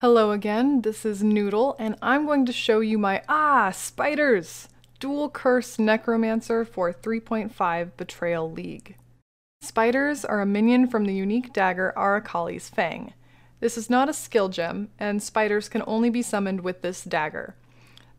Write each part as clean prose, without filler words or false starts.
Hello again, this is Noodle, and I'm going to show you my spiders! Dual Curse Necromancer for 3.5 Betrayal League. Spiders are a minion from the unique dagger Arakaali's Fang. This is not a skill gem, and spiders can only be summoned with this dagger.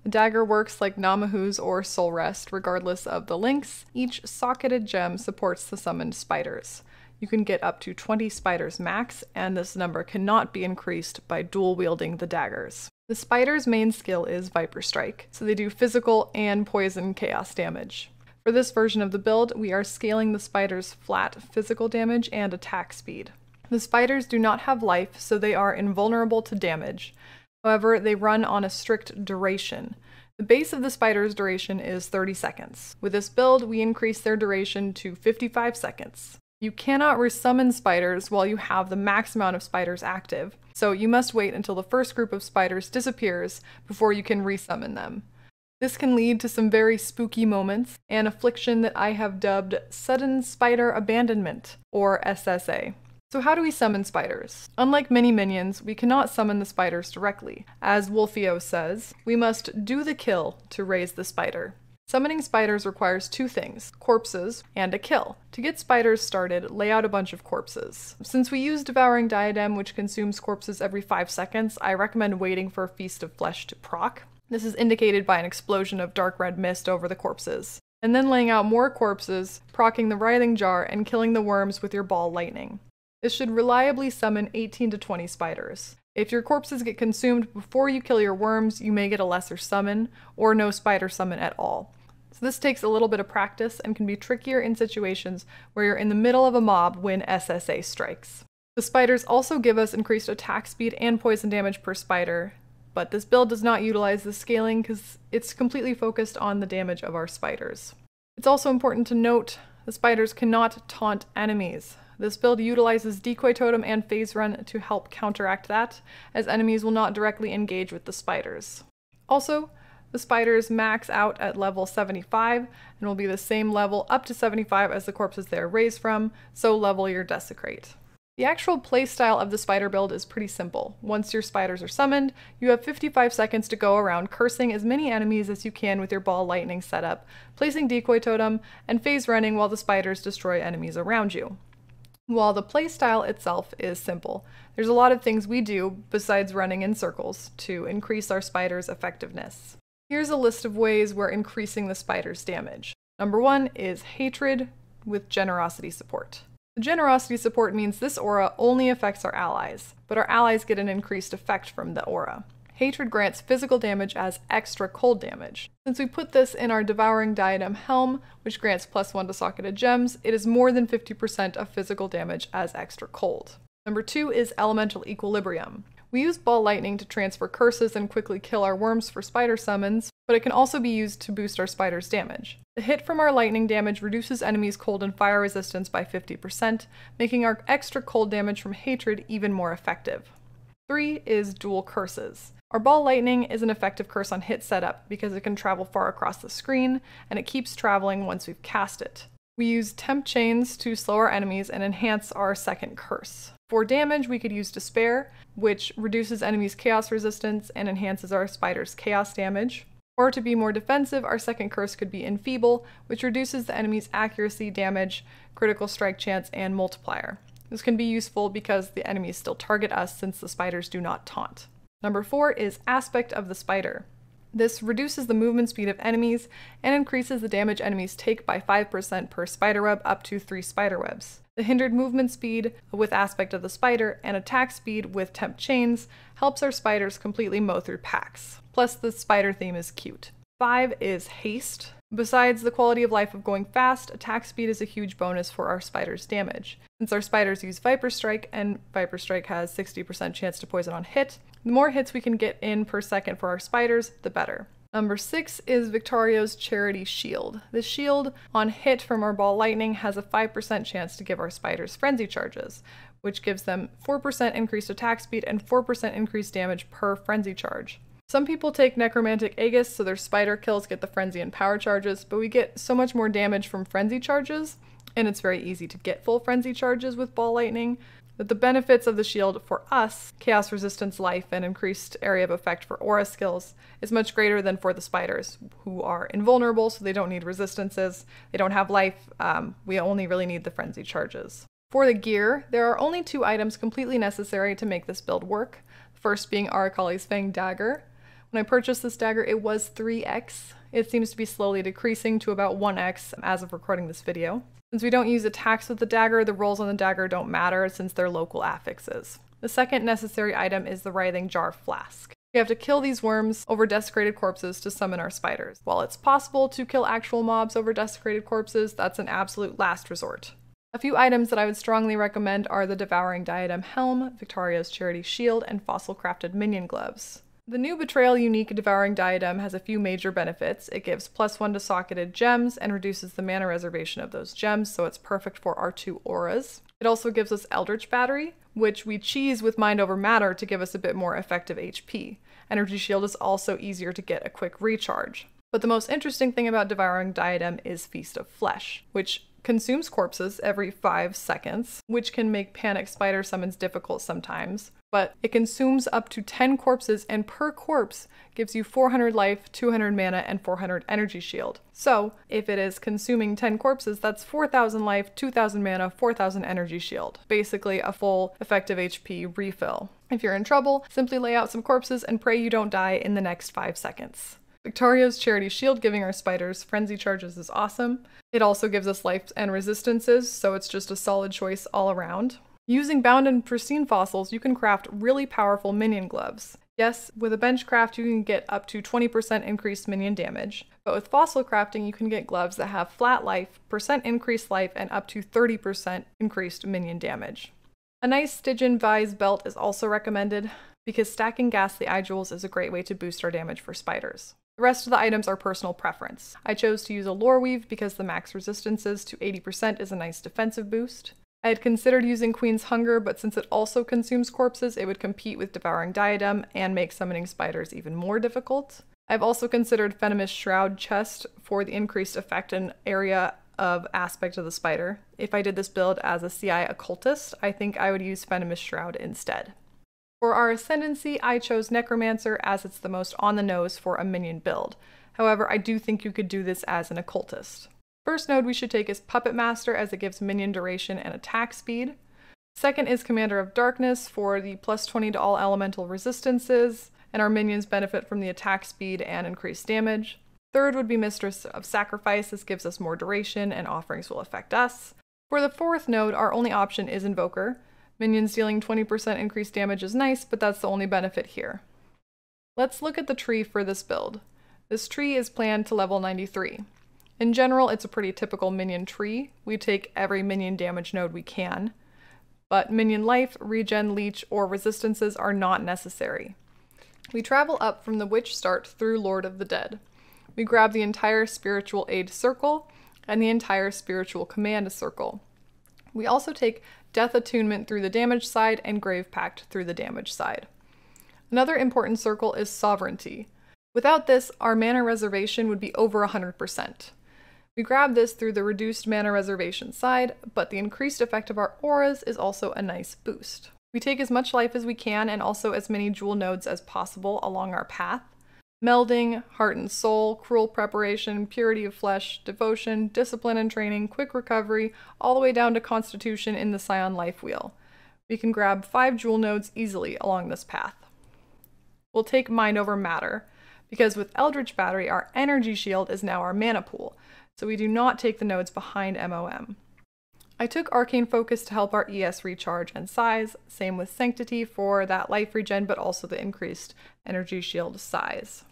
The dagger works like Namahu's or Soul Rest, regardless of the links. Each socketed gem supports the summoned spiders. You can get up to 20 spiders max, and this number cannot be increased by dual wielding the daggers. The spider's main skill is Viper Strike, so they do physical and poison chaos damage. For this version of the build, we are scaling the spider's flat physical damage and attack speed. The spiders do not have life, so they are invulnerable to damage. However, they run on a strict duration. The base of the spider's duration is 30 seconds. With this build, we increase their duration to 55 seconds. You cannot resummon spiders while you have the max amount of spiders active, so you must wait until the first group of spiders disappears before you can resummon them. This can lead to some very spooky moments, an affliction that I have dubbed Sudden Spider Abandonment, or SSA. So how do we summon spiders? Unlike many minions, we cannot summon the spiders directly. As Wolfio says, we must do the kill to raise the spider. Summoning spiders requires two things, corpses and a kill. To get spiders started, lay out a bunch of corpses. Since we use Devouring Diadem, which consumes corpses every 5 seconds, I recommend waiting for a Feast of Flesh to proc. This is indicated by an explosion of dark red mist over the corpses. And then laying out more corpses, proccing the Writhing Jar, and killing the worms with your ball lightning. This should reliably summon 18 to 20 spiders. If your corpses get consumed before you kill your worms, you may get a lesser summon, or no spider summon at all. So this takes a little bit of practice and can be trickier in situations where you're in the middle of a mob when SSA strikes. The spiders also give us increased attack speed and poison damage per spider, but this build does not utilize the scaling because it's completely focused on the damage of our spiders. It's also important to note the spiders cannot taunt enemies. This build utilizes Decoy Totem and Phase Run to help counteract that, as enemies will not directly engage with the spiders. Also, the spiders max out at level 75 and will be the same level up to 75 as the corpses they are raised from, so level your Desecrate. The actual playstyle of the spider build is pretty simple. Once your spiders are summoned, you have 55 seconds to go around cursing as many enemies as you can with your ball lightning setup, placing Decoy Totem, and phase running while the spiders destroy enemies around you. While the playstyle itself is simple, there's a lot of things we do besides running in circles to increase our spiders' effectiveness. Here's a list of ways we're increasing the spider's damage. Number 1 is Hatred with Generosity Support. The Generosity Support means this aura only affects our allies, but our allies get an increased effect from the aura. Hatred grants physical damage as extra cold damage. Since we put this in our Devouring Diadem Helm, which grants +1 to socketed gems, it is more than 50% of physical damage as extra cold. Number 2 is Elemental Equilibrium. We use Ball Lightning to transfer curses and quickly kill our worms for spider summons, but it can also be used to boost our spider's damage. The hit from our lightning damage reduces enemies' cold and fire resistance by 50%, making our extra cold damage from Hatred even more effective. 3 is Dual Curses. Our Ball Lightning is an effective curse on hit setup because it can travel far across the screen, and it keeps traveling once we've cast it. We use Temp Chains to slow our enemies and enhance our second curse. For damage, we could use Despair, which reduces enemies' chaos resistance and enhances our spider's chaos damage. Or to be more defensive, our second curse could be Enfeeble, which reduces the enemy's accuracy, damage, critical strike chance, and multiplier. This can be useful because the enemies still target us since the spiders do not taunt. Number 4 is Aspect of the Spider. This reduces the movement speed of enemies and increases the damage enemies take by 5% per spiderweb up to 3 spiderwebs. The hindered movement speed with Aspect of the Spider and attack speed with Temp Chains helps our spiders completely mow through packs. Plus the spider theme is cute. 5 is Haste. Besides the quality of life of going fast, attack speed is a huge bonus for our spider's damage. Since our spiders use Viper Strike, and Viper Strike has 60% chance to poison on hit, the more hits we can get in per second for our spiders, the better. Number 6 is Victorio's Charity Shield. This shield on hit from our Ball Lightning has a 5% chance to give our spiders Frenzy Charges, which gives them 4% increased attack speed and 4% increased damage per Frenzy Charge. Some people take Necromantic Aegis so their spider kills get the Frenzy and Power Charges, but we get so much more damage from Frenzy Charges, and it's very easy to get full Frenzy Charges with Ball Lightning. But the benefits of the shield for us, chaos resistance, life, and increased area of effect for aura skills, is much greater than for the spiders, who are invulnerable, so they don't need resistances, they don't have life, we only really need the frenzy charges. For the gear, there are only 2 items completely necessary to make this build work, the first being Arakaali's Fang Dagger. When I purchased this dagger, it was 3x. It seems to be slowly decreasing to about 1x as of recording this video. Since we don't use attacks with the dagger, the rolls on the dagger don't matter since they're local affixes. The second necessary item is the Writhing Jar Flask. We have to kill these worms over desecrated corpses to summon our spiders. While it's possible to kill actual mobs over desecrated corpses, that's an absolute last resort. A few items that I would strongly recommend are the Devouring Diadem Helm, Victoria's Charity Shield, and Fossil Crafted Minion Gloves. The new Betrayal unique Devouring Diadem has a few major benefits. It gives +1 to socketed gems and reduces the mana reservation of those gems, so it's perfect for our 2 auras. It also gives us Eldritch Battery, which we cheese with Mind Over Matter to give us a bit more effective HP. Energy Shield is also easier to get a quick recharge. But the most interesting thing about Devouring Diadem is Feast of Flesh, which consumes corpses every 5 seconds, which can make panic spider summons difficult sometimes. But it consumes up to 10 corpses, and per corpse gives you 400 life, 200 mana, and 400 energy shield. So if it is consuming 10 corpses, that's 4,000 life, 2,000 mana, 4,000 energy shield. Basically a full effective HP refill. If you're in trouble, simply lay out some corpses and pray you don't die in the next 5 seconds. Victoria's Charity Shield giving our spiders frenzy charges is awesome. It also gives us life and resistances, so it's just a solid choice all around. Using bound and pristine fossils, you can craft really powerful minion gloves. Yes, with a bench craft you can get up to 20% increased minion damage, but with fossil crafting you can get gloves that have flat life, % increased life, and up to 30% increased minion damage. A nice Stygian Vise belt is also recommended, because stacking ghastly eye jewels is a great way to boost our damage for spiders. The rest of the items are personal preference. I chose to use a lore weave because the max resistances to 80% is a nice defensive boost. I had considered using Queen's Hunger, but since it also consumes corpses, it would compete with Devouring Diadem and make summoning spiders even more difficult. I've also considered Venomous Shroud Chest for the increased effect and area of aspect of the spider. If I did this build as a CI occultist, I think I would use Venomous Shroud instead. For our Ascendancy, I chose Necromancer as it's the most on the nose for a minion build. However, I do think you could do this as an occultist. First node we should take is Puppet Master, as it gives minion duration and attack speed. Second is Commander of Darkness for the +20 to all elemental resistances, and our minions benefit from the attack speed and increased damage. Third would be Mistress of Sacrifice. This gives us more duration and offerings will affect us. For the fourth node, our only option is Invoker. Minions dealing 20% increased damage is nice, but that's the only benefit here. Let's look at the tree for this build. This tree is planned to level 93. In general, it's a pretty typical minion tree. We take every minion damage node we can, but minion life, regen, leech, or resistances are not necessary. We travel up from the Witch Start through Lord of the Dead. We grab the entire Spiritual Aid circle and the entire Spiritual Command circle. We also take Death Attunement through the damage side and Grave Pact through the damage side. Another important circle is Sovereignty. Without this, our mana reservation would be over 100%. We grab this through the reduced mana reservation side, but the increased effect of our auras is also a nice boost. We take as much life as we can and also as many jewel nodes as possible along our path. Melding, Heart and Soul, Cruel Preparation, Purity of Flesh, Devotion, Discipline and Training, Quick Recovery, all the way down to Constitution in the Scion Life Wheel. We can grab 5 jewel nodes easily along this path. We'll take Mind Over Matter, because with Eldritch Battery, our energy shield is now our mana pool, so we do not take the nodes behind MOM. I took Arcane Focus to help our ES recharge and size, same with Sanctity for that life regen, but also the increased energy shield size.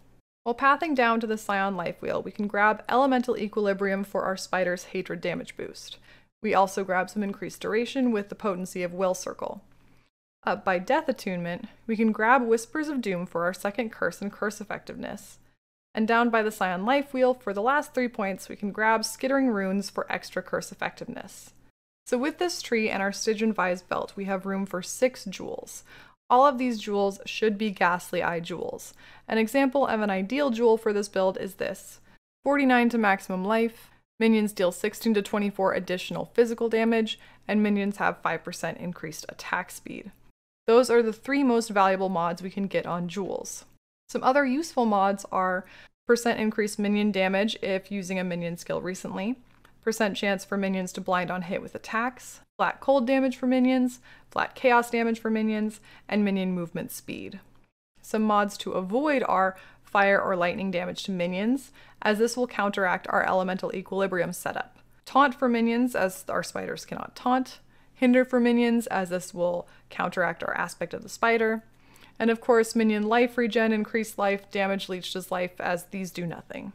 While pathing down to the Scion Life Wheel, we can grab Elemental Equilibrium for our spider's hatred damage boost. We also grab some increased duration with the Potency of Will Circle. Up by Death Attunement, we can grab Whispers of Doom for our second curse and curse effectiveness. And down by the Scion Life Wheel, for the last 3 points, we can grab Skittering Runes for extra curse effectiveness. So with this tree and our Stygian Vise belt, we have room for 6 jewels. All of these jewels should be Ghastly Eye jewels. An example of an ideal jewel for this build is this: 49 to maximum life, Minions deal 16 to 24 additional physical damage, and minions have 5% increased attack speed. Those are the 3 most valuable mods we can get on jewels. Some other useful mods are percent increased minion damage if using a minion skill recently, percent chance for minions to blind on hit with attacks, flat cold damage for minions, flat chaos damage for minions, and minion movement speed. Some mods to avoid are fire or lightning damage to minions, as this will counteract our elemental equilibrium setup. Taunt for minions, as our spiders cannot taunt. Hinder for minions, as this will counteract our aspect of the spider. And of course, minion life regen, increased life, damage leeched as life, as these do nothing.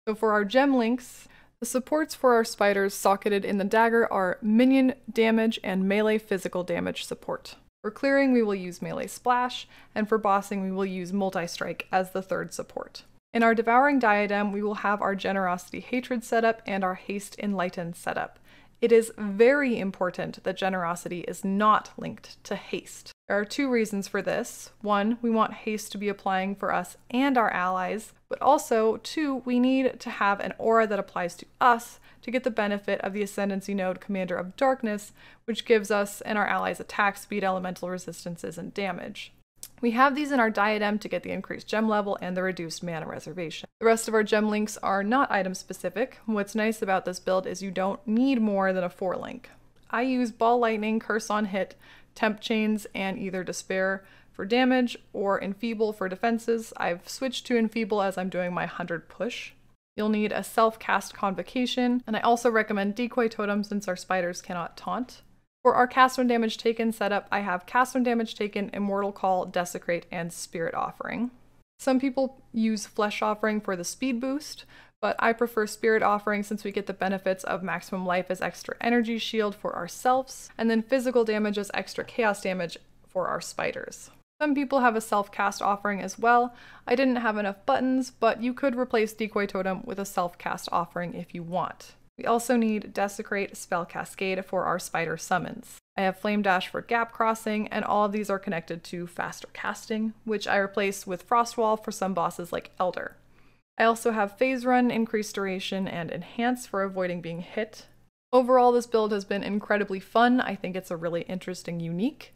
So for our gem links, the supports for our spiders socketed in the dagger are minion damage and melee physical damage support. For clearing, we will use melee splash, and for bossing, we will use multi-strike as the 3rd support. In our devouring diadem, we will have our generosity hatred setup and our haste enlighten setup. It is very important that generosity is not linked to haste. There are 2 reasons for this. 1, we want haste to be applying for us and our allies, but also 2, we need to have an aura that applies to us to get the benefit of the Ascendancy Node Commander of Darkness, which gives us and our allies attack speed, elemental resistances, and damage. We have these in our diadem to get the increased gem level and the reduced mana reservation. The rest of our gem links are not item specific. What's nice about this build is you don't need more than a 4 link. I use Ball Lightning, Curse on Hit, Temp Chains, and either Despair for damage or Enfeeble for defenses. I've switched to Enfeeble as I'm doing my 100 push. You'll need a self-cast Convocation, and I also recommend Decoy Totem since our spiders cannot taunt. For our cast when damage taken setup, I have cast when damage taken, Immortal Call, Desecrate, and Spirit Offering. Some people use Flesh Offering for the speed boost, but I prefer Spirit Offering since we get the benefits of maximum life as extra energy shield for ourselves, and then physical damage as extra chaos damage for our spiders. Some people have a self-cast offering as well. I didn't have enough buttons, but you could replace Decoy Totem with a self-cast offering if you want. We also need Desecrate, Spell Cascade for our spider summons. I have Flame Dash for gap crossing, and all of these are connected to faster casting, which I replace with Frost Wall for some bosses like Elder. I also have Phase Run, Increased Duration, and Enhance for avoiding being hit. Overall, this build has been incredibly fun. I think it's a really interesting unique.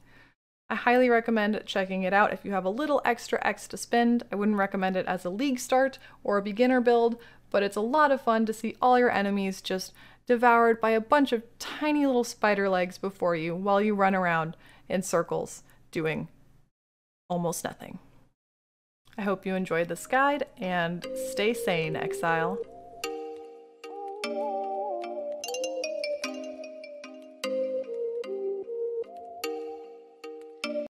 I highly recommend checking it out if you have a little extra X to spend. I wouldn't recommend it as a league start or a beginner build, but it's a lot of fun to see all your enemies just devoured by a bunch of tiny little spider legs before you while you run around in circles doing almost nothing. I hope you enjoyed this guide, and stay sane, Exile.